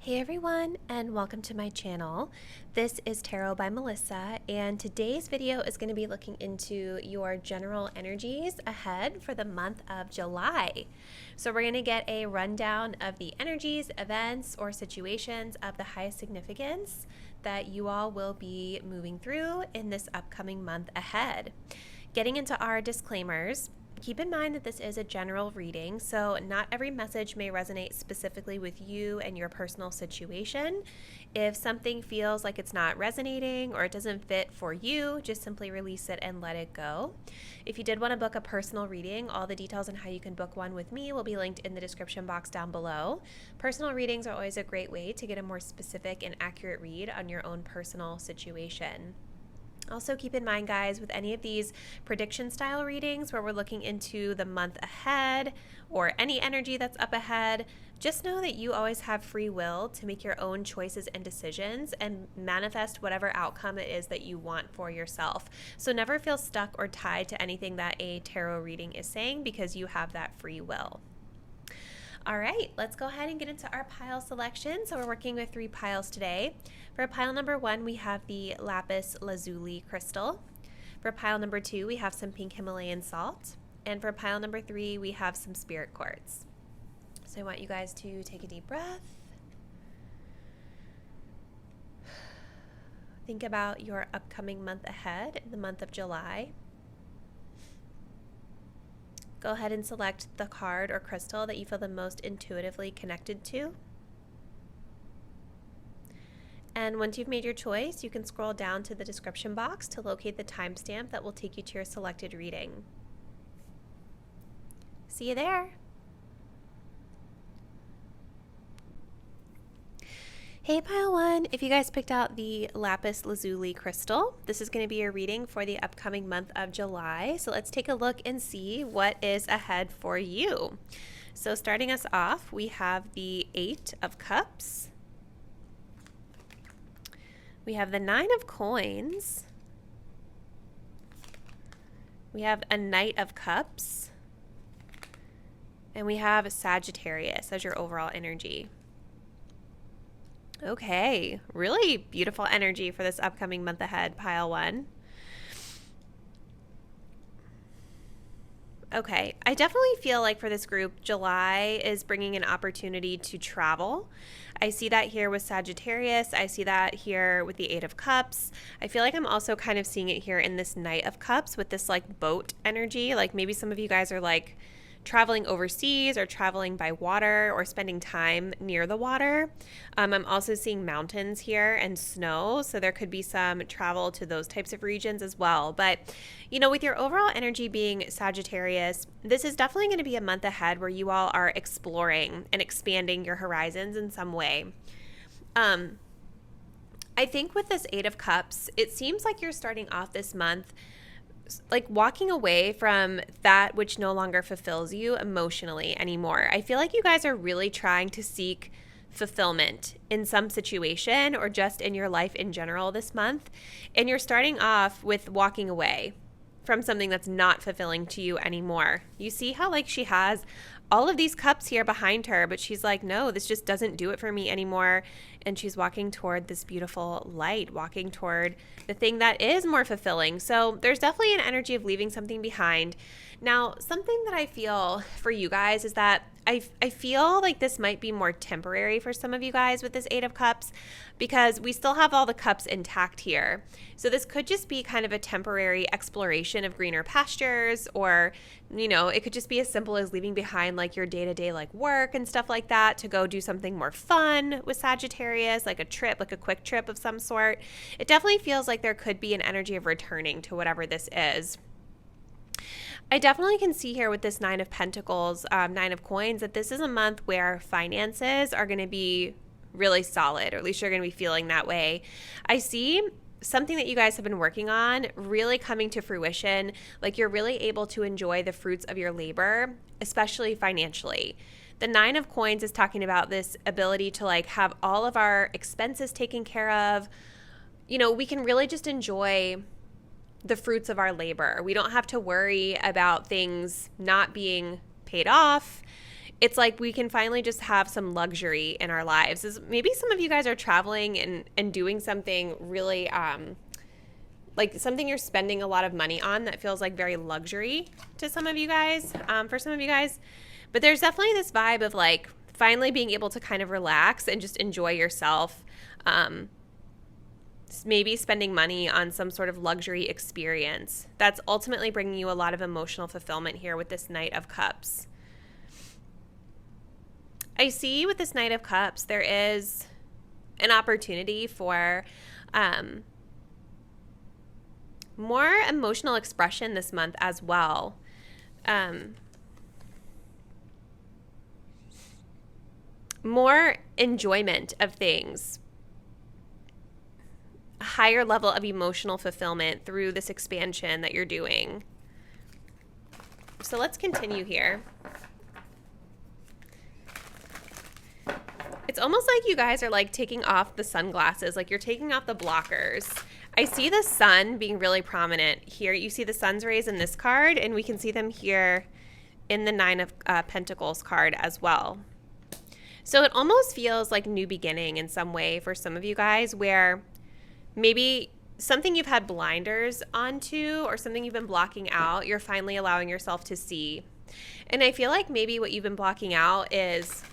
Hey everyone, and welcome to my channel. This is Tarot by Melissa, and today's video is going to be looking into your general energies ahead for the month of July. So we're going to get a rundown of the energies, events, or situations of the highest significance that you all will be moving through in this upcoming month ahead. Getting into our disclaimers, keep in mind that this is a general reading, so not every message may resonate specifically with you and your personal situation. If something feels like it's not resonating or it doesn't fit for you, just simply release it and let it go. If you did want to book a personal reading, all the details on how you can book one with me will be linked in the description box down below. Personal readings are always a great way to get a more specific and accurate read on your own personal situation. Also keep in mind, guys, with any of these prediction style readings where we're looking into the month ahead or any energy that's up ahead, just know that you always have free will to make your own choices and decisions and manifest whatever outcome it is that you want for yourself. So never feel stuck or tied to anything that a tarot reading is saying because you have that free will. All right, let's go ahead and get into our pile selection. So we're working with 3 piles today. For pile number 1, we have the Lapis Lazuli crystal. For pile number 2, we have some pink Himalayan salt. And for pile number 3, we have some spirit quartz. So I want you guys to take a deep breath. Think about your upcoming month ahead, the month of July. Go ahead and select the card or crystal that you feel the most intuitively connected to. And once you've made your choice, you can scroll down to the description box to locate the timestamp that will take you to your selected reading. See you there. Hey pile 1, if you guys picked out the Lapis Lazuli crystal, this is going to be your reading for the upcoming month of July. So let's take a look and see what is ahead for you. So starting us off, we have the 8 of Cups. We have the 9 of Coins. We have a Knight of Cups. And we have Sagittarius as your overall energy. Okay, really beautiful energy for this upcoming month ahead, pile 1. Okay, I definitely feel like for this group, July is bringing an opportunity to travel. I see that here with Sagittarius. I see that here with the 8 of Cups. I feel like I'm also kind of seeing it here in this Knight of Cups with this like boat energy. Like maybe some of you guys are like traveling overseas or traveling by water or spending time near the water. I'm also seeing mountains here and snow, so there could be some travel to those types of regions as well. But, you know, with your overall energy being Sagittarius, this is definitely going to be a month ahead where you all are exploring and expanding your horizons in some way. I think with this 8 of Cups, it seems like you're starting off this month like walking away from that which no longer fulfills you emotionally anymore. I feel like you guys are really trying to seek fulfillment in some situation or just in your life in general this month. And you're starting off with walking away from something that's not fulfilling to you anymore. You see how like she has all of these cups here behind her, but she's like, no, this just doesn't do it for me anymore. And she's walking toward this beautiful light, walking toward the thing that is more fulfilling. So there's definitely an energy of leaving something behind. Now, something that I feel for you guys is that I feel like this might be more temporary for some of you guys with this 8 of Cups because we still have all the cups intact here. So this could just be kind of a temporary exploration of greener pastures, or, you know, it could just be as simple as leaving behind like your day-to-day like work and stuff like that to go do something more fun with Sagittarius, like a trip, like a quick trip of some sort. It definitely feels like there could be an energy of returning to whatever this is. I definitely can see here with this 9 of Pentacles, 9 of Coins, that this is a month where finances are going to be really solid, or at least you're going to be feeling that way. I see something that you guys have been working on really coming to fruition, like you're really able to enjoy the fruits of your labor, especially financially. The 9 of Coins is talking about this ability to like have all of our expenses taken care of. You know, we can really just enjoy the fruits of our labor. We don't have to worry about things not being paid off. it's like we can finally just have some luxury in our lives. Maybe some of you guys are traveling and doing something really like something you're spending a lot of money on that feels like very luxury to some of you guys, for some of you guys. But there's definitely this vibe of like finally being able to kind of relax and just enjoy yourself. Maybe spending money on some sort of luxury experience that's ultimately bringing you a lot of emotional fulfillment here with this Knight of Cups. I see with this Knight of Cups, there is an opportunity for more emotional expression this month as well. More enjoyment of things. A higher level of emotional fulfillment through this expansion that you're doing. So let's continue here. It's almost like you guys are like taking off the sunglasses, like you're taking off the blockers. I see the sun being really prominent here. You see the sun's rays in this card, and we can see them here in the Nine of Pentacles card as well. So it almost feels like new beginning in some way for some of you guys, where maybe something you've had blinders onto or something you've been blocking out, you're finally allowing yourself to see. And I feel like maybe what you've been blocking out is,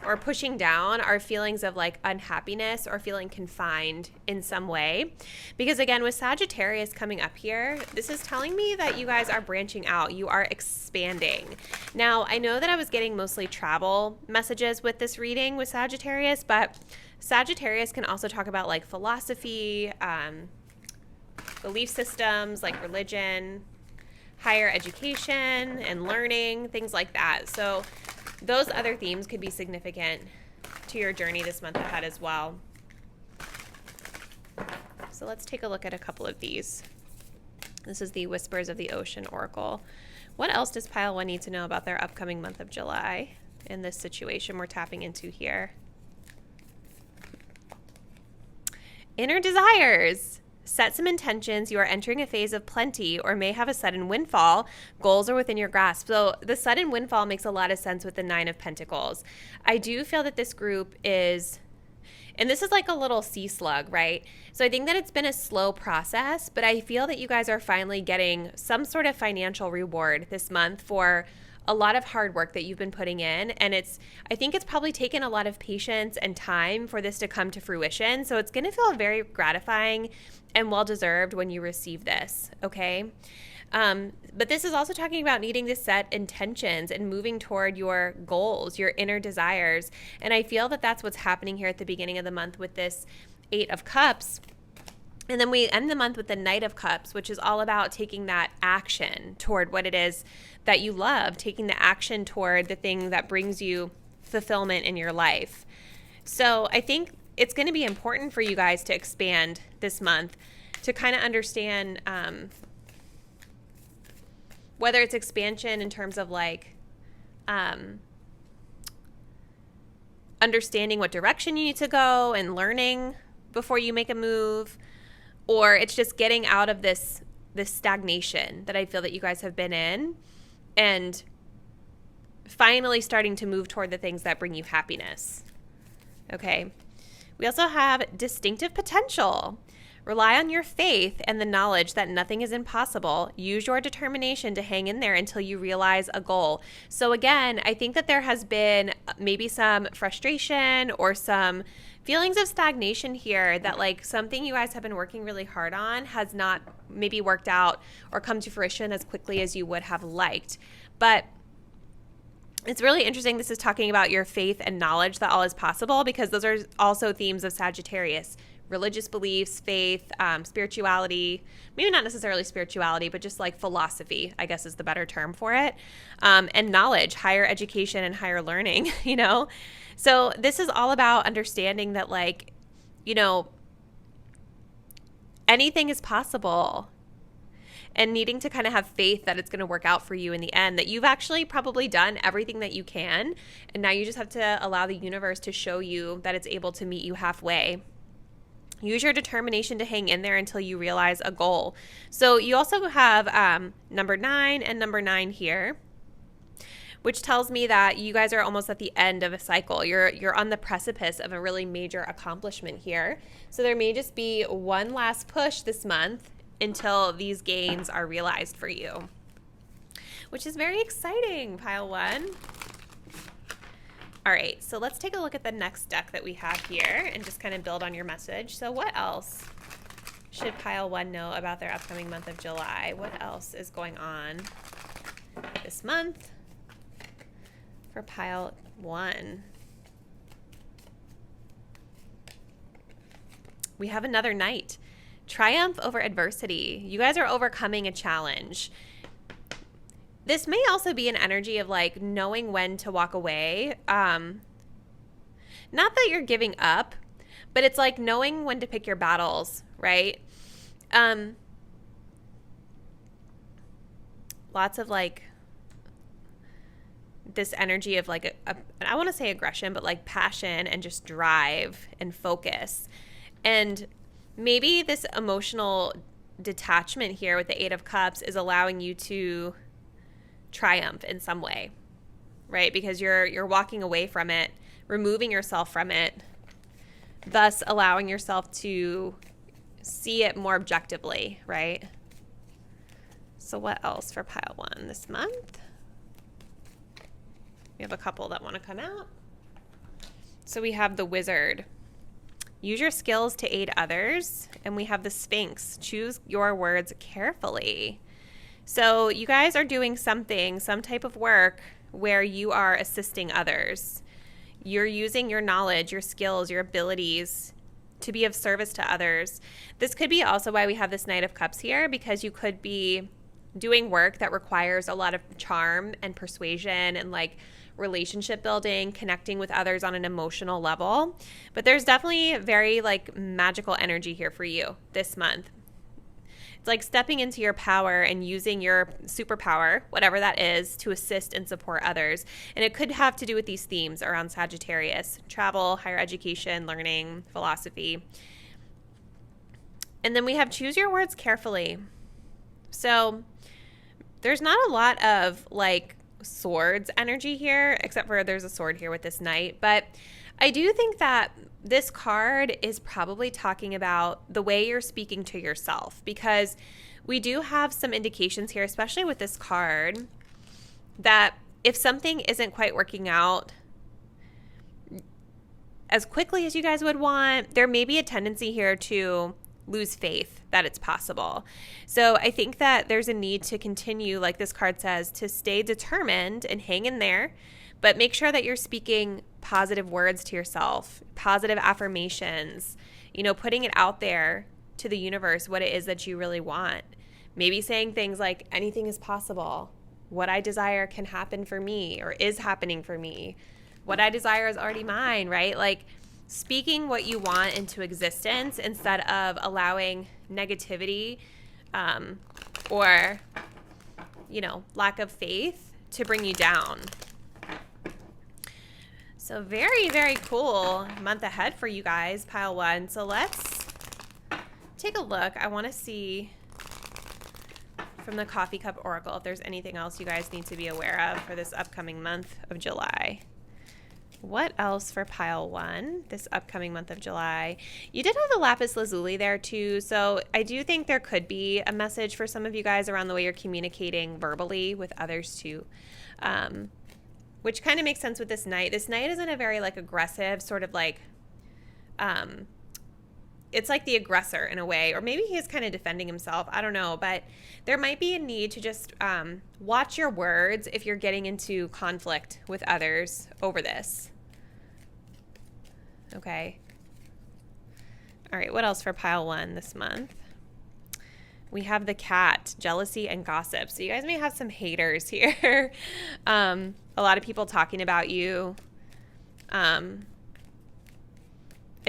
or pushing down, are feelings of like unhappiness or feeling confined in some way. Because again, with Sagittarius coming up here, this is telling me that you guys are branching out. You are expanding. Now, I know that I was getting mostly travel messages with this reading with Sagittarius, but Sagittarius can also talk about like philosophy, belief systems, like religion, higher education and learning, things like that. So those other themes could be significant to your journey this month ahead as well. So let's take a look at a couple of these. This is the Whispers of the Ocean Oracle. What else does Pile 1 need to know about their upcoming month of July in this situation we're tapping into here? Inner desires. Set some intentions. You are entering a phase of plenty or may have a sudden windfall. Goals are within your grasp. So the sudden windfall makes a lot of sense with the Nine of Pentacles. I do feel that this group is, and this is like a little sea slug, right? So I think that it's been a slow process, but I feel that you guys are finally getting some sort of financial reward this month for a lot of hard work that you've been putting in. And I think it's probably taken a lot of patience and time for this to come to fruition. So it's going to feel very gratifying and well-deserved when you receive this, okay? But this is also talking about needing to set intentions and moving toward your goals, your inner desires. And I feel that that's what's happening here at the beginning of the month with this Eight of Cups. And then we end the month with the Knight of Cups, which is all about taking that action toward what it is that you love, taking the action toward the thing that brings you fulfillment in your life. So I think it's going to be important for you guys to expand this month to kind of understand whether it's expansion in terms of like understanding what direction you need to go and learning before you make a move, or it's just getting out of this stagnation that I feel that you guys have been in and finally starting to move toward the things that bring you happiness. Okay. We also have distinctive potential. Rely on your faith and the knowledge that nothing is impossible. Use your determination to hang in there until you realize a goal. So again, I think that there has been maybe some frustration or some feelings of stagnation here, that like something you guys have been working really hard on has not maybe worked out or come to fruition as quickly as you would have liked. But it's really interesting. This is talking about your faith and knowledge that all is possible, because those are also themes of Sagittarius. Religious beliefs, faith, spirituality, maybe not necessarily spirituality, but just like philosophy, I guess is the better term for it. And knowledge, higher education and higher learning, you know? So this is all about understanding that, like, you know, anything is possible, and needing to kind of have faith that it's going to work out for you in the end, that you've actually probably done everything that you can. And now you just have to allow the universe to show you that it's able to meet you halfway. Use your determination to hang in there until you realize a goal. So you also have number 9 and number 9 here, which tells me that you guys are almost at the end of a cycle. You're on the precipice of a really major accomplishment here. So there may just be one last push this month until these gains are realized for you, which is very exciting, pile one. All right, so let's take a look at the next deck that we have here and just kind of build on your message. So what else should pile one know about their upcoming month of July? What else is going on this month for pile one? We have another knight. Triumph over adversity. You guys are overcoming a challenge. This may also be an energy of like knowing when to walk away. Not that you're giving up, but it's like knowing when to pick your battles, right? Lots of like this energy of like I want to say aggression, but like passion and just drive and focus. And maybe this emotional detachment here with the Eight of Cups is allowing you to triumph in some way, right? Because you're walking away from it, removing yourself from it, thus allowing yourself to see it more objectively, right? So what else for pile one this month? We have a couple that want to come out. So we have the Wizard. Use your skills to aid others. And we have the Sphinx. Choose your words carefully. So you guys are doing something, some type of work where you are assisting others. You're using your knowledge, your skills, your abilities to be of service to others. This could be also why we have this Knight of Cups here, because you could be doing work that requires a lot of charm and persuasion and like relationship building, connecting with others on an emotional level. But there's definitely very like magical energy here for you this month. It's like stepping into your power and using your superpower, whatever that is, to assist and support others. And it could have to do with these themes around Sagittarius: travel, higher education, learning, philosophy. And then we have choose your words carefully. So there's not a lot of like swords energy here, except for there's a sword here with this knight. But I do think that this card is probably talking about the way you're speaking to yourself, because we do have some indications here, especially with this card, that if something isn't quite working out as quickly as you guys would want, there may be a tendency here to lose faith that it's possible. So I think that there's a need to continue, like this card says, to stay determined and hang in there, but make sure that you're speaking positive words to yourself, positive affirmations, putting it out there to the universe, what it is that you really want. Maybe saying things like, anything is possible. What I desire can happen for me, or is happening for me. What I desire is already mine, right? Like speaking what you want into existence instead of allowing negativity or, lack of faith to bring you down. So very, very cool month ahead for you guys, pile one. So let's take a look. I want to see from the Coffee Cup Oracle if there's anything else you guys need to be aware of for this upcoming month of July. What else for pile one this upcoming month of July? You did have the Lapis Lazuli there too, so I do think there could be a message for some of you guys around the way you're communicating verbally with others too, which kind of makes sense with this knight. This knight isn't a very like aggressive sort of like, it's like the aggressor in a way, or maybe he is kind of defending himself. I don't know, but there might be a need to just watch your words if you're getting into conflict with others over this. Okay. All right, what else for pile one this month? We have the Cat, jealousy and gossip. So you guys may have some haters here. A lot of people talking about you. It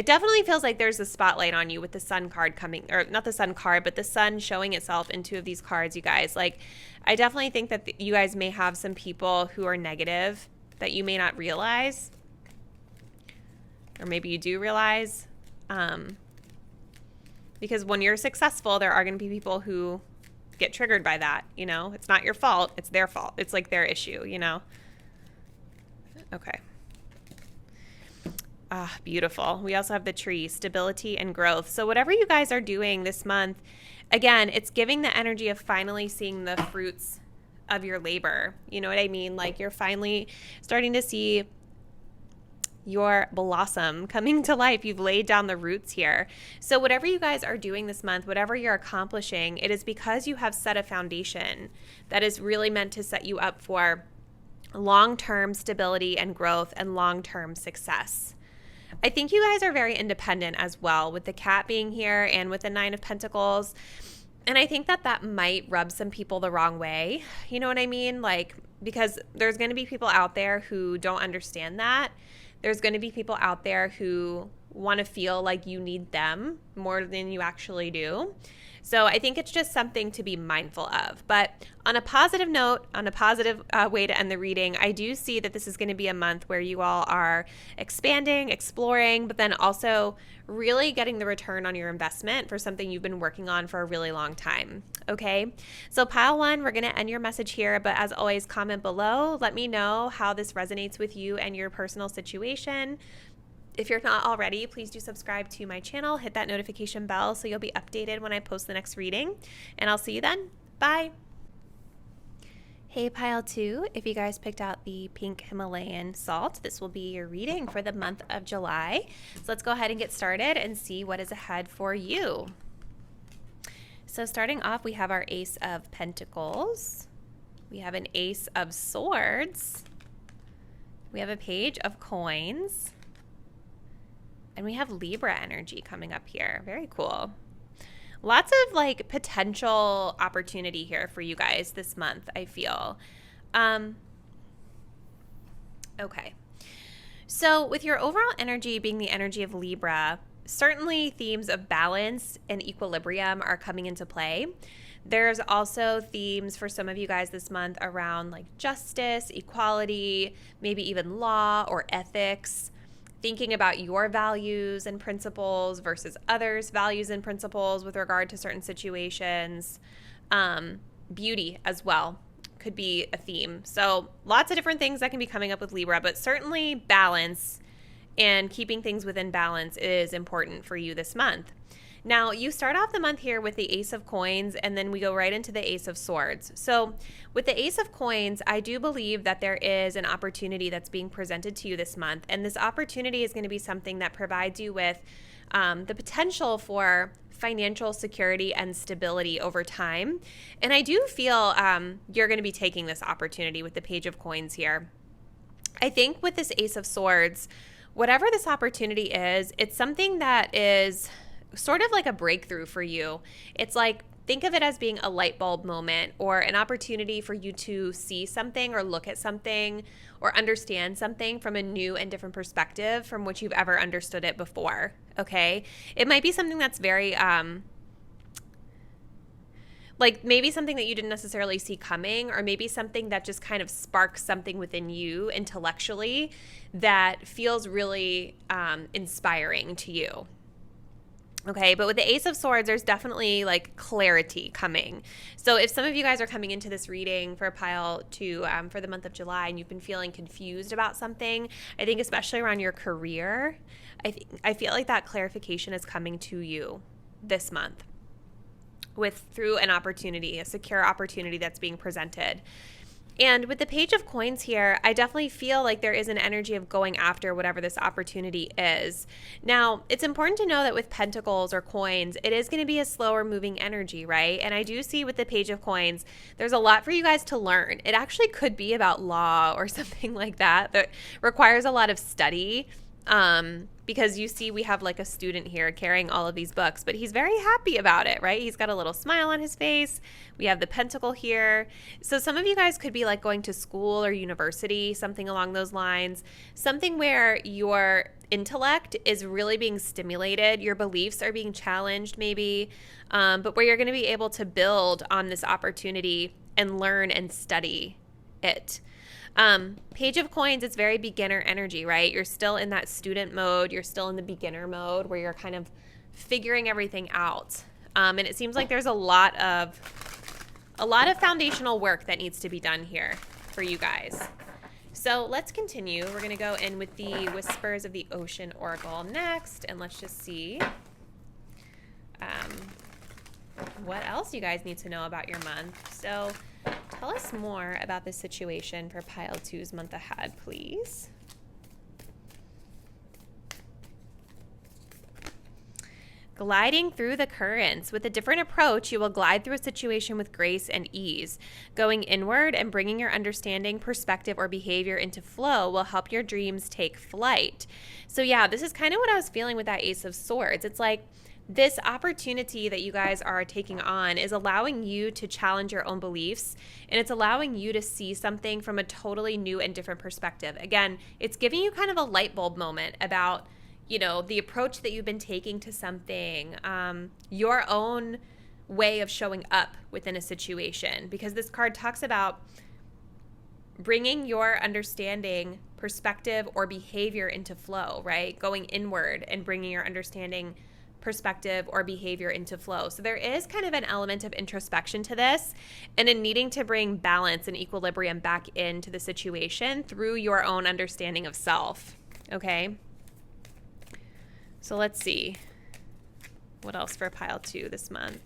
definitely feels like there's a spotlight on you with the Sun card coming, or not the Sun card, but the Sun showing itself in two of these cards, you guys. Like, I definitely think that you guys may have some people who are negative that you may not realize, or maybe you do realize. Because when you're successful, there are going to be people who get triggered by that, It's not your fault. It's their fault. It's like their issue, Okay. Ah, beautiful. We also have the tree, stability and growth. So whatever you guys are doing this month, again, it's giving the energy of finally seeing the fruits of your labor. You know what I mean? Like you're finally starting to see your blossom coming to life. You've laid down the roots here. So whatever you guys are doing this month, whatever you're accomplishing, it is because you have set a foundation that is really meant to set you up for long-term stability and growth and long-term success. I think you guys are very independent as well, with the cat being here and with the 9 of Pentacles. And I think that that might rub some people the wrong way. You know what I mean? Like, because there's going to be people out there who don't understand that. There's going to be people out there who want to feel like you need them more than you actually do. So I think it's just something to be mindful of. But on a positive note, on a positive way to end the reading, I do see that this is going to be a month where you all are expanding, exploring, but then also really getting the return on your investment for something you've been working on for a really long time. Okay, so pile 1, we're going to end your message here, but as always, comment below. Let me know how this resonates with you and your personal situation. If you're not already, please do subscribe to my channel. Hit that notification bell so you'll be updated when I post the next reading. And I'll see you then. Bye. Hey, pile 2. If you guys picked out the pink Himalayan salt, this will be your reading for the month of July. So let's go ahead and get started and see what is ahead for you. So starting off, we have our Ace of Pentacles. We have an Ace of Swords. We have a Page of Coins. And we have Libra energy coming up here. Very cool. Lots of like potential opportunity here for you guys this month, I feel. Okay. So with your overall energy being the energy of Libra, certainly themes of balance and equilibrium are coming into play. There's also themes for some of you guys this month around like justice, equality, maybe even law or ethics. Thinking about your values and principles versus others' values and principles with regard to certain situations. Beauty as well could be a theme. So lots of different things that can be coming up with Libra, but certainly balance and keeping things within balance is important for you this month. Now, you start off the month here with the Ace of Coins, and then we go right into the Ace of Swords. So with the Ace of Coins, I do believe that there is an opportunity that's being presented to you this month, and this opportunity is going to be something that provides you with the potential for financial security and stability over time. And I do feel you're going to be taking this opportunity with the Page of Coins here. I think with this Ace of Swords, whatever this opportunity is, it's something that is sort of like a breakthrough for you. It's like, think of it as being a light bulb moment or an opportunity for you to see something or look at something or understand something from a new and different perspective from which you've ever understood it before. Okay? It might be something that's very, like maybe something that you didn't necessarily see coming, or maybe something that just kind of sparks something within you intellectually that feels really inspiring to you. Okay, but with the Ace of Swords, there's definitely like clarity coming. So if some of you guys are coming into this reading for pile 2 for the month of July and you've been feeling confused about something, I think especially around your career, I feel like that clarification is coming to you this month through an opportunity, a secure opportunity that's being presented. And with the Page of Coins here, I definitely feel like there is an energy of going after whatever this opportunity is. Now, it's important to know that with Pentacles or coins, it is going to be a slower moving energy, right? And I do see with the Page of Coins, there's a lot for you guys to learn. It actually could be about law or something like that requires a lot of study. Because you see we have like a student here carrying all of these books, but he's very happy about it, right? He's got a little smile on his face. We have the pentacle here. So some of you guys could be like going to school or university, something along those lines, something where your intellect is really being stimulated, your beliefs are being challenged maybe, but where you're going to be able to build on this opportunity and learn and study it. Page of Coins, it's very beginner energy, right? You're still in that student mode. You're still in the beginner mode where you're kind of figuring everything out. And it seems like there's a lot of foundational work that needs to be done here for you guys. So let's continue. We're going to go in with the Whispers of the Ocean Oracle next, and let's just see what else you guys need to know about your month. So tell us more about this situation for pile 2's month ahead, please. Gliding through the currents. With a different approach, you will glide through a situation with grace and ease. Going inward and bringing your understanding, perspective, or behavior into flow will help your dreams take flight. So yeah, this is kind of what I was feeling with that Ace of Swords. It's like this opportunity that you guys are taking on is allowing you to challenge your own beliefs, and it's allowing you to see something from a totally new and different perspective. Again, it's giving you kind of a light bulb moment about, you know, the approach that you've been taking to something, your own way of showing up within a situation, because this card talks about bringing your understanding, perspective, or behavior into flow, right? Going inward and bringing your understanding, perspective, or behavior into flow. So there is kind of an element of introspection to this, and in needing to bring balance and equilibrium back into the situation through your own understanding of self, okay? So let's see what else for pile 2 this month.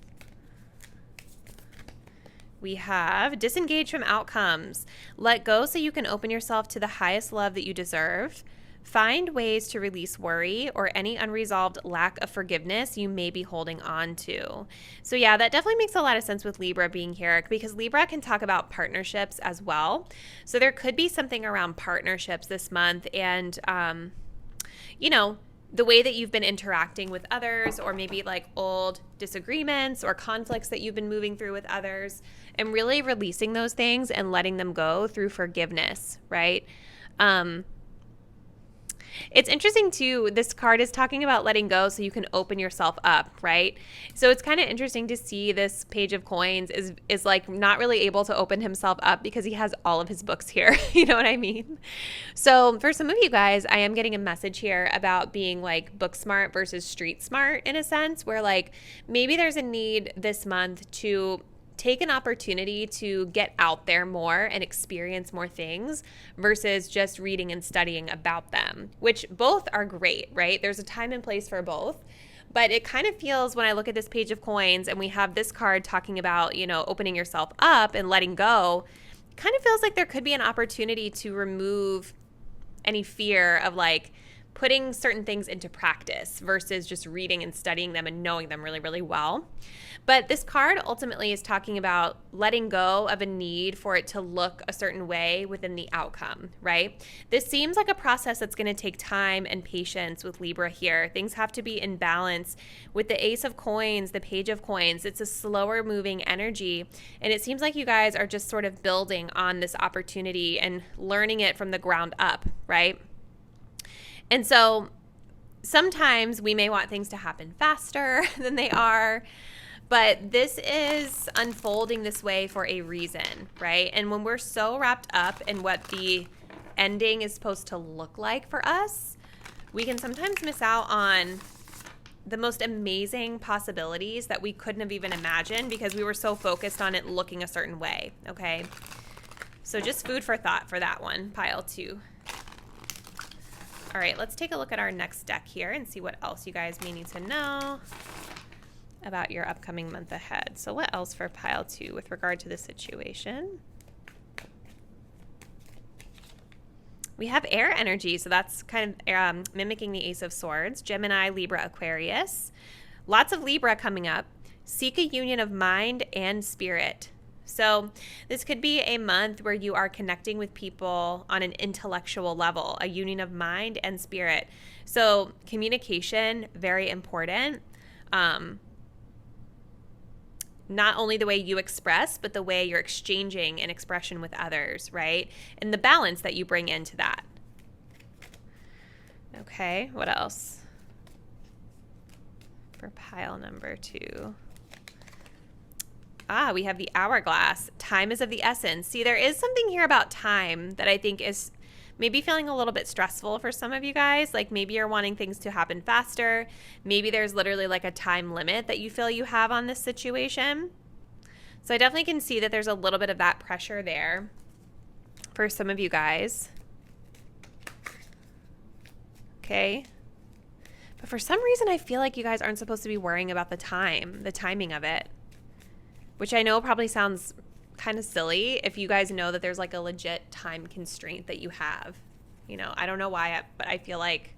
We have disengage from outcomes. Let go so you can open yourself to the highest love that you deserve. Find ways to release worry or any unresolved lack of forgiveness you may be holding on to. So yeah, that definitely makes a lot of sense with Libra being here, because Libra can talk about partnerships as well. So there could be something around partnerships this month, and you know, the way that you've been interacting with others, or maybe like old disagreements or conflicts that you've been moving through with others, and really releasing those things and letting them go through forgiveness, right? It's interesting too, this card is talking about letting go so you can open yourself up, right? So it's kind of interesting to see this Page of Coins is like not really able to open himself up because he has all of his books here. You know what I mean? So for some of you guys, I am getting a message here about being like book smart versus street smart, in a sense, where like maybe there's a need this month to take an opportunity to get out there more and experience more things versus just reading and studying about them, which both are great, right? There's a time and place for both. But it kind of feels, when I look at this Page of Coins and we have this card talking about, you know, opening yourself up and letting go, kind of feels like there could be an opportunity to remove any fear of like putting certain things into practice versus just reading and studying them and knowing them really, really well. But this card ultimately is talking about letting go of a need for it to look a certain way within the outcome, right? This seems like a process that's going to take time and patience with Libra here. Things have to be in balance. With the Ace of Coins, the Page of Coins, it's a slower moving energy. And it seems like you guys are just sort of building on this opportunity and learning it from the ground up, right? And so sometimes we may want things to happen faster than they are, but this is unfolding this way for a reason, right? And when we're so wrapped up in what the ending is supposed to look like for us, we can sometimes miss out on the most amazing possibilities that we couldn't have even imagined because we were so focused on it looking a certain way, okay? So just food for thought for that one, pile 2. All right, let's take a look at our next deck here and see what else you guys may need to know about your upcoming month ahead. So what else for pile 2 with regard to the situation? We have air energy, so that's kind of mimicking the Ace of Swords. Gemini, Libra, Aquarius. Lots of Libra coming up. Seek a union of mind and spirit. So this could be a month where you are connecting with people on an intellectual level, a union of mind and spirit. So communication, very important. Not only the way you express, but the way you're exchanging an expression with others, right? And the balance that you bring into that. Okay, what else? For pile number 2. We have the hourglass. Time is of the essence. See, there is something here about time that I think is maybe feeling a little bit stressful for some of you guys. Like maybe you're wanting things to happen faster. Maybe there's literally like a time limit that you feel you have on this situation. So I definitely can see that there's a little bit of that pressure there for some of you guys. okay? But for some reason, I feel like you guys aren't supposed to be worrying about the timing of it, which I know probably sounds kind of silly if you guys know that there's like a legit time constraint that you have. You know, I don't know why, but I feel like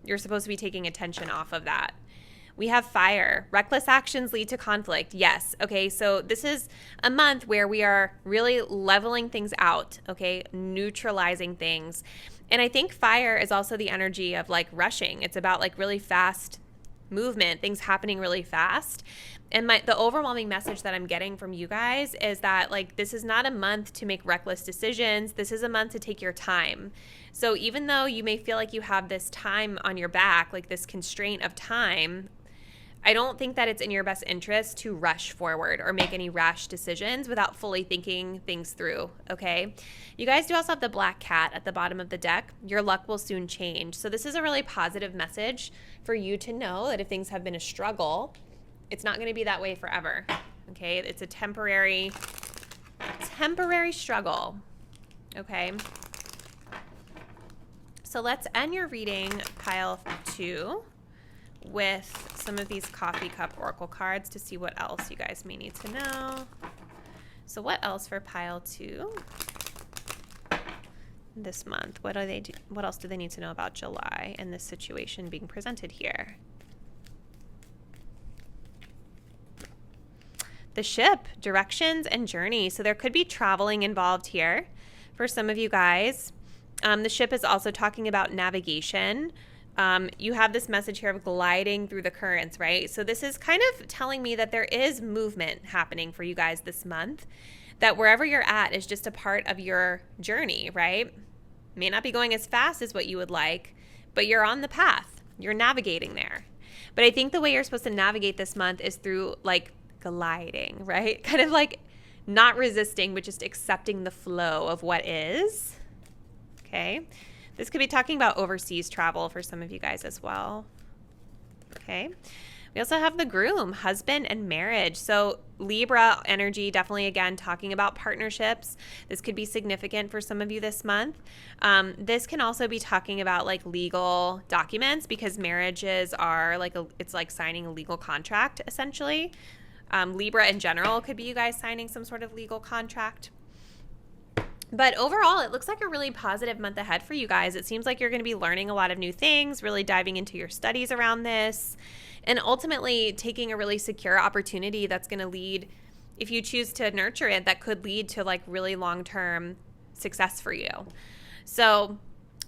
you're supposed to be taking attention off of that. We have fire. Reckless actions lead to conflict. Yes. Okay. So this is a month where we are really leveling things out. Okay. Neutralizing things. And I think fire is also the energy of like rushing. It's about like really fast movement, things happening really fast. And the overwhelming message that I'm getting from you guys is that like this is not a month to make reckless decisions. This is a month to take your time. So even though you may feel like you have this time on your back, like this constraint of time, I don't think that it's in your best interest to rush forward or make any rash decisions without fully thinking things through, okay? You guys do also have the black cat at the bottom of the deck. Your luck will soon change. So this is a really positive message for you to know that if things have been a struggle, it's not going to be that way forever, okay? It's a temporary struggle, okay? So let's end your reading, pile 2, with some of these coffee cup oracle cards to see what else you guys may need to know. So what else for pile 2 this month? What else do they need to know about July and this situation being presented here? The ship, directions and journey. So there could be traveling involved here for some of you guys. The ship is also talking about navigation. You have this message here of gliding through the currents, right? So this is kind of telling me that there is movement happening for you guys this month, that wherever you're at is just a part of your journey, right? May not be going as fast as what you would like, but you're on the path. You're navigating there. But I think the way you're supposed to navigate this month is through like gliding, right? Kind of like not resisting, but just accepting the flow of what is, okay? This could be talking about overseas travel for some of you guys as well. Okay. We also have the groom, husband and marriage. So Libra energy, definitely again talking about partnerships. This could be significant for some of you this month. This can also be talking about like legal documents, because marriages are like it's like signing a legal contract essentially. Libra in general could be you guys signing some sort of legal contract. But overall, it looks like a really positive month ahead for you guys. It seems like you're going to be learning a lot of new things, really diving into your studies around this, and ultimately taking a really secure opportunity that's going to lead, if you choose to nurture it, that could lead to like really long-term success for you. So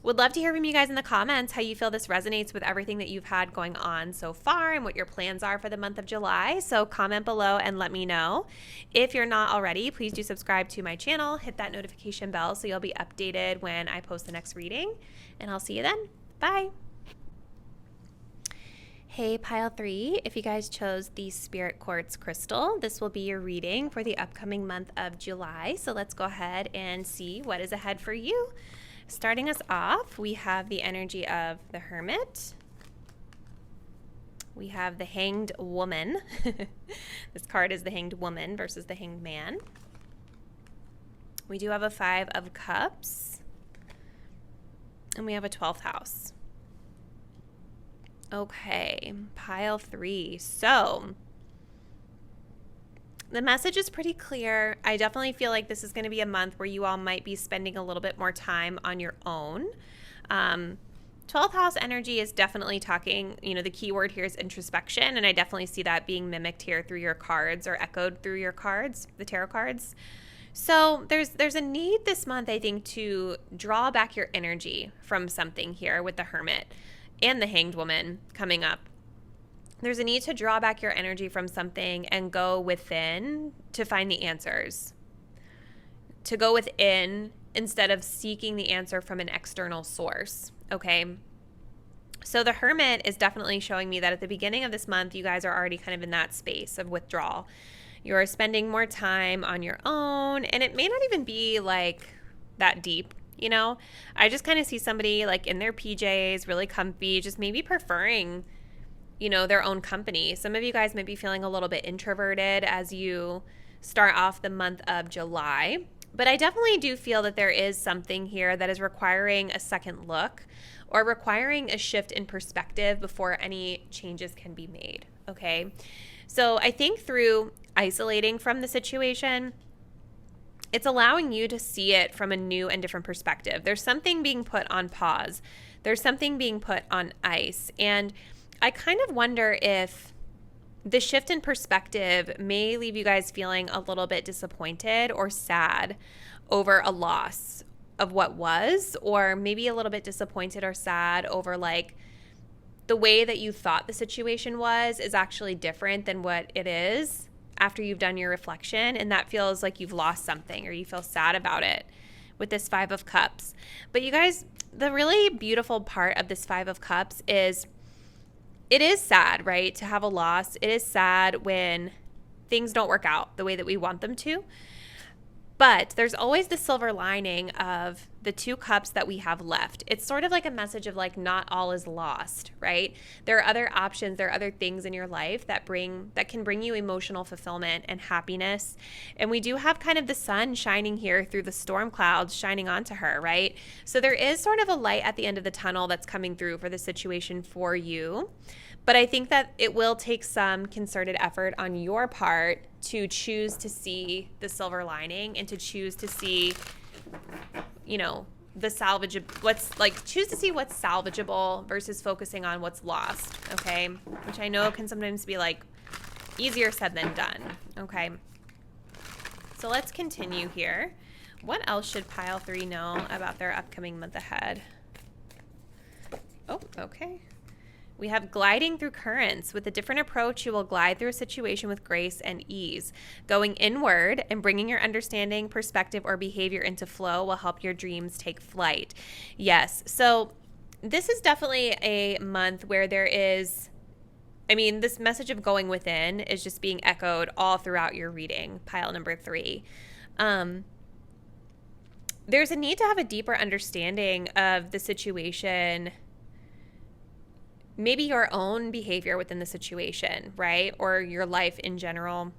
would love to hear from you guys in the comments how you feel this resonates with everything that you've had going on so far and what your plans are for the month of July. So comment below and let me know. If you're not already, please do subscribe to my channel. Hit that notification bell so you'll be updated when I post the next reading. And I'll see you then. Bye. Hey, pile 3, if you guys chose the Spirit Quartz crystal, this will be your reading for the upcoming month of July. So let's go ahead and see what is ahead for you. Starting us off, we have the energy of the Hermit. We have the Hanged Woman. This card is the Hanged Woman versus the Hanged Man. We do have a 5 of Cups. And we have a 12th house. Okay, pile 3. So the message is pretty clear. I definitely feel like this is going to be a month where you all might be spending a little bit more time on your own. 12th house energy is definitely talking, the key word here is introspection, and I definitely see that being mimicked here through your cards or echoed through your cards, the tarot cards. So there's a need this month, I think, to draw back your energy from something here with the Hermit and the Hanged Woman coming up. There's a need to draw back your energy from something and go within to find the answers. To go within instead of seeking the answer from an external source, okay? So the Hermit is definitely showing me that at the beginning of this month, you guys are already kind of in that space of withdrawal. You're spending more time on your own, and it may not even be like that deep. I just kind of see somebody like in their PJs, really comfy, just maybe preferring their own company. Some of you guys might be feeling a little bit introverted as you start off the month of July, But I definitely do feel that there is something here that is requiring a second look or requiring a shift in perspective before any changes can be made, okay? So I think through isolating from the situation, it's allowing you to see it from a new and different perspective. There's something being put on pause. There's something being put on ice. And I kind of wonder if the shift in perspective may leave you guys feeling a little bit disappointed or sad over a loss of what was, or maybe a little bit disappointed or sad over like the way that you thought the situation was is actually different than what it is after you've done your reflection, and that feels like you've lost something or you feel sad about it with this Five of Cups. But you guys, the really beautiful part of this Five of Cups is it is sad, right, to have a loss. It is sad when things don't work out the way that we want them to. But there's always the silver lining of the two cups that we have left. It's sort of like a message of like not all is lost, right? There are other options, there are other things in your life that can bring you emotional fulfillment and happiness. And we do have kind of the sun shining here through the storm clouds shining onto her, right? So there is sort of a light at the end of the tunnel that's coming through for the situation for you. But I think that it will take some concerted effort on your part to choose to see the silver lining and to choose to see, you know, the choose to see what's salvageable versus focusing on what's lost, okay? Which I know can sometimes be like easier said than done, okay? So let's continue here. What else should pile 3 know about their upcoming month ahead? Oh, okay. We have gliding through currents. With a different approach, you will glide through a situation with grace and ease. Going inward and bringing your understanding, perspective, or behavior into flow will help your dreams take flight. Yes, so this is definitely a month where there is, this message of going within is just being echoed all throughout your reading, pile number 3. There's a need to have a deeper understanding of the situation, maybe your own behavior within the situation, right? Or your life in general.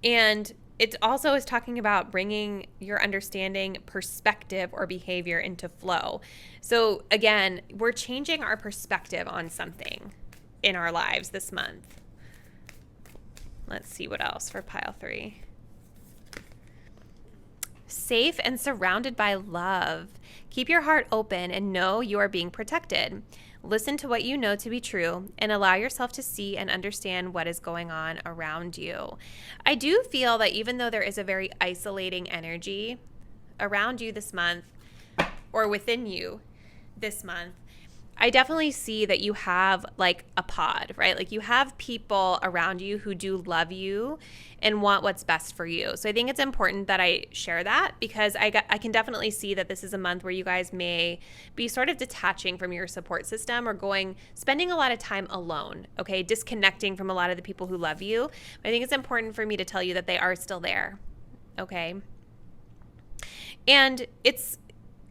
And it also is talking about bringing your understanding, perspective, or behavior into flow. So again, we're changing our perspective on something in our lives this month. Let's see what else for pile 3. Safe and surrounded by love. Keep your heart open and know you are being protected. Listen to what you know to be true and allow yourself to see and understand what is going on around you. I do feel that even though there is a very isolating energy around you this month or within you this month, I definitely see that you have like a pod, right? Like you have people around you who do love you and want what's best for you. So I think it's important that I share that because I can definitely see that this is a month where you guys may be sort of detaching from your support system or spending a lot of time alone, okay? Disconnecting from a lot of the people who love you. I think it's important for me to tell you that they are still there, okay? And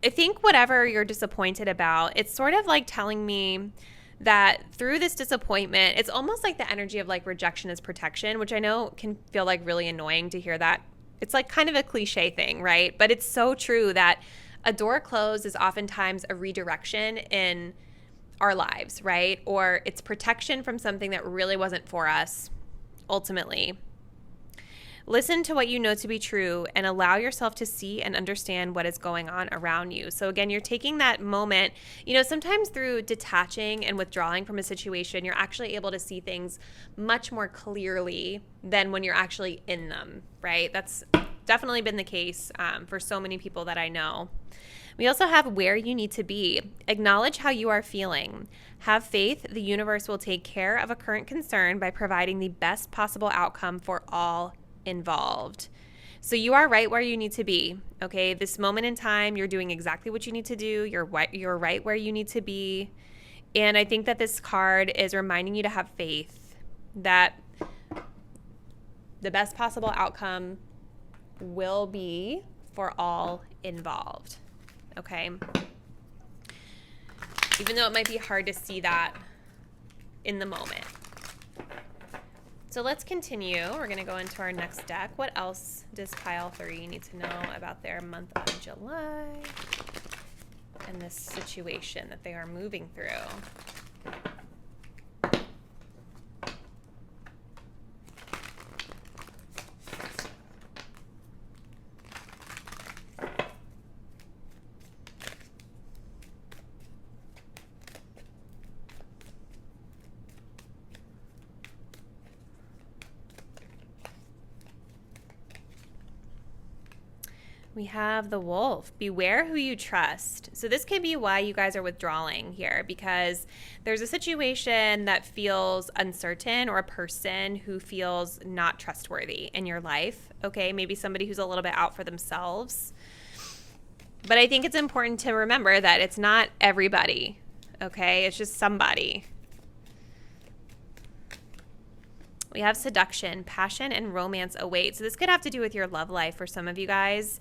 I think whatever you're disappointed about, it's sort of like telling me that through this disappointment, it's almost like the energy of like rejection is protection, which I know can feel like really annoying to hear that. It's like kind of a cliche thing, right? But it's so true that a door closed is oftentimes a redirection in our lives, right? Or it's protection from something that really wasn't for us, ultimately. Listen to what you know to be true and allow yourself to see and understand what is going on around you. So again, you're taking that moment, sometimes through detaching and withdrawing from a situation, you're actually able to see things much more clearly than when you're actually in them, right? That's definitely been the case for so many people that I know. We also have where you need to be. Acknowledge how you are feeling. Have faith the universe will take care of a current concern by providing the best possible outcome for all involved. So you are right where you need to be, okay? This moment in time, you're doing exactly what you need to do. You're right where you need to be. And I think that this card is reminding you to have faith that the best possible outcome will be for all involved, okay? Even though it might be hard to see that in the moment. So let's continue. We're going to go into our next deck. What else does pile 3 need to know about their month of July and this situation that they are moving through? We have the wolf. Beware who you trust. So this could be why you guys are withdrawing here, because there's a situation that feels uncertain, or a person who feels not trustworthy in your life. Okay, maybe somebody who's a little bit out for themselves. But I think it's important to remember that it's not everybody. Okay, it's just somebody. We have seduction, passion, and romance await. So this could have to do with your love life for some of you guys.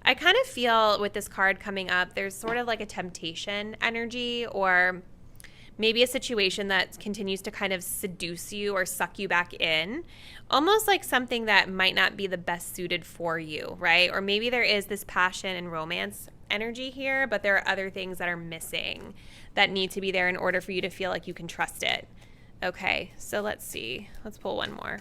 I kind of feel with this card coming up, there's sort of like a temptation energy, or maybe a situation that continues to kind of seduce you or suck you back in, almost like something that might not be the best suited for you, right? Or maybe there is this passion and romance energy here, but there are other things that are missing that need to be there in order for you to feel like you can trust it. Okay, so let's see. Let's pull one more.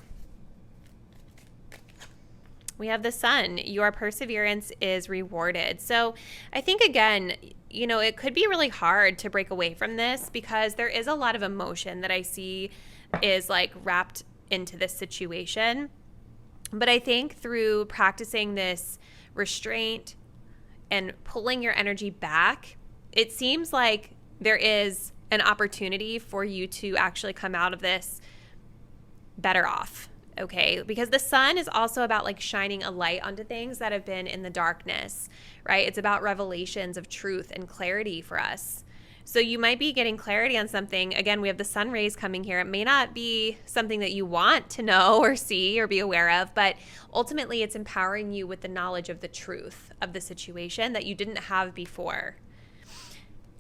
We have the sun. Your perseverance is rewarded. So I think, again, you know, it could be really hard to break away from this, because there is a lot of emotion that I see is like wrapped into this situation. But I think through practicing this restraint and pulling your energy back, it seems like there is an opportunity for you to actually come out of this better off, okay? Because the sun is also about like shining a light onto things that have been in the darkness, right? It's about revelations of truth and clarity for us. So you might be getting clarity on something. Again, we have the sun rays coming here. It may not be something that you want to know or see or be aware of, but ultimately it's empowering you with the knowledge of the truth of the situation that you didn't have before.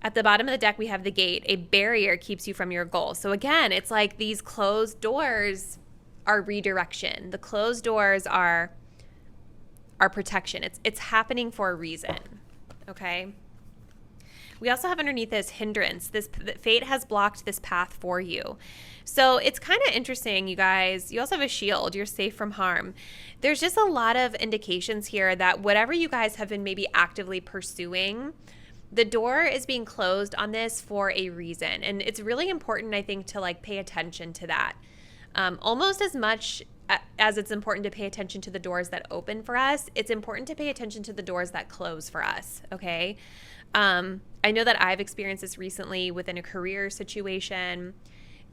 At the bottom of the deck, we have the gate. A barrier keeps you from your goal. So again, it's like these closed doors are redirection. The closed doors are protection. It's happening for a reason, okay? We also have underneath this hindrance. Fate has blocked this path for you. So it's kind of interesting, you guys. You also have a shield. You're safe from harm. There's just a lot of indications here that whatever you guys have been maybe actively pursuing, the door is being closed on this for a reason. And it's really important, I think, to like pay attention to that. Almost as much as it's important to pay attention to the doors that open for us, it's important to pay attention to the doors that close for us, okay? I know that I've experienced this recently within a career situation.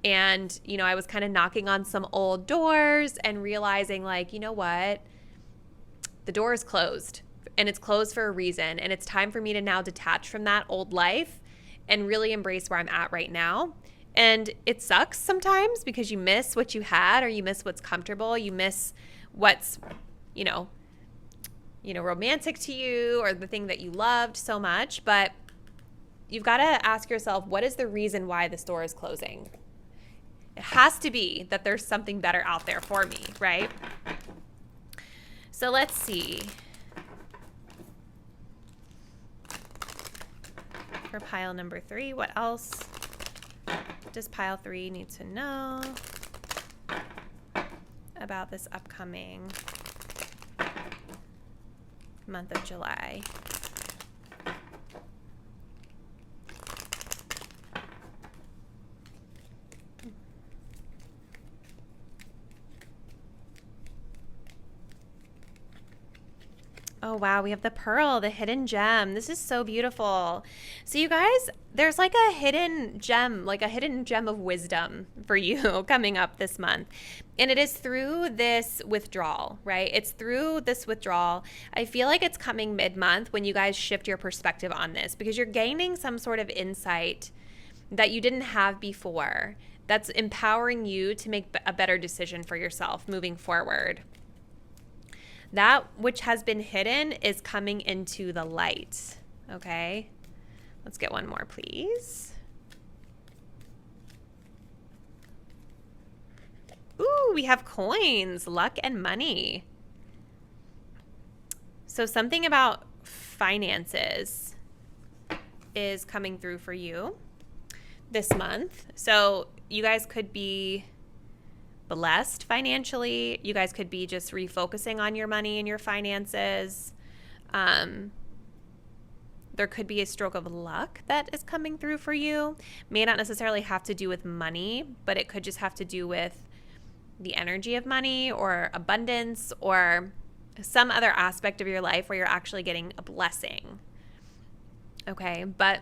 And, you know, I was kind of knocking on some old doors and realizing like, you know what? The door is closed. And it's closed for a reason. And it's time for me to now detach from that old life and really embrace where I'm at right now. And it sucks sometimes because you miss what you had, or you miss what's comfortable. You miss what's, you know, romantic to you, or the thing that you loved so much. But you've got to ask yourself, what is the reason why this door is closing? It has to be that there's something better out there for me, right? So let's see. For pile number 3, what else does pile 3 need to know about this upcoming month of July? Oh, wow. We have the pearl, the hidden gem. This is so beautiful. So you guys, there's like a hidden gem of wisdom for you coming up this month. And it is through this withdrawal, right? It's through this withdrawal. I feel like it's coming mid-month when you guys shift your perspective on this, because you're gaining some sort of insight that you didn't have before that's empowering you to make a better decision for yourself moving forward. That which has been hidden is coming into the light, okay? Let's get one more, please. Ooh, Ooh, we have coins, luck, and money. So something about finances is coming through for you this month. So you guys could be blessed financially. You guys could be just refocusing on your money and your finances. There could be a stroke of luck that is coming through for you. May not necessarily have to do with money, but it could just have to do with the energy of money or abundance or some other aspect of your life where you're actually getting a blessing. Okay, but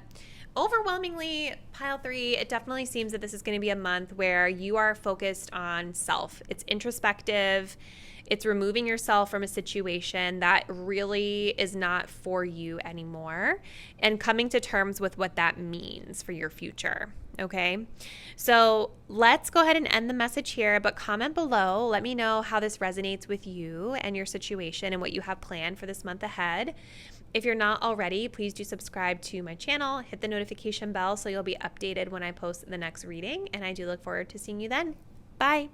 overwhelmingly, pile 3, it definitely seems that this is going to be a month where you are focused on self. It's introspective. It's removing yourself from a situation that really is not for you anymore and coming to terms with what that means for your future. Okay, so let's go ahead and end the message here, but comment below. Let me know how this resonates with you and your situation and what you have planned for this month ahead. If you're not already, please do subscribe to my channel, hit the notification bell so you'll be updated when I post the next reading, and I do look forward to seeing you then. Bye.